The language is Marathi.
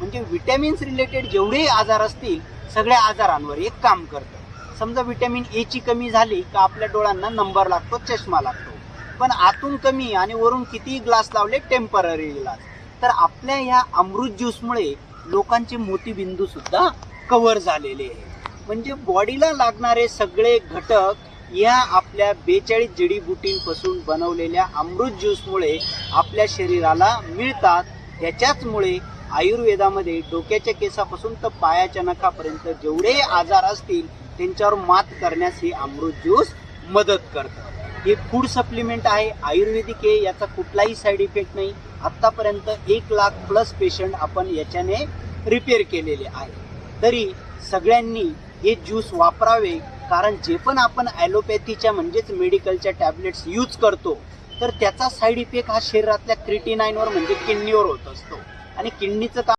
म्हणजे विटॅमिन्स रिलेटेड जेवढे आजार असतील सगळ्या आजारांवर एक काम करतं. समजा विटॅमिन ए ची कमी झाली का आपल्या डोळ्यांना नंबर लागतो, चष्मा लागतो. पण आतून कमी आणि वरून किती ग्लास लावले, टेम्पररी ग्लास. तर आपल्या ह्या अमृत ज्यूसमुळे लोकांचे मोतीबिंदू सुद्धा कव्हर झालेले आहे. म्हणजे बॉडीला लागणारे सगळे घटक या आपल्या 42 जडीबुटींपासून बनवलेल्या अमृत ज्यूसमुळे आपल्या शरीराला मिळतात. त्याच्याचमुळे आयुर्वेदामध्ये डोक्याच्या केसापासून तर पायाच्या नखापर्यंत जेवढे आजार असतील त्यांच्यावर मात करण्यास हे अमृत ज्यूस मदत करतं. हे फूड सप्लिमेंट आहे, आयुर्वेदिक आहे, याचा कुठलाही साईड इफेक्ट नाही. आत्तापर्यंत 1,00,000+ पेशंट आपण याच्याने रिपेअर केलेले आहे. तरी सगळ्यांनी हे ज्यूस वापरावे, कारण जे पण आपण ॲलोपॅथीच्या म्हणजेच मेडिकलच्या टॅबलेट्स यूज करतो तर त्याचा साईड इफेक्ट हा शरीरातल्या क्रिटिनाईनवर म्हणजे किडनीवर होत असतो. आणि किडनीचं काम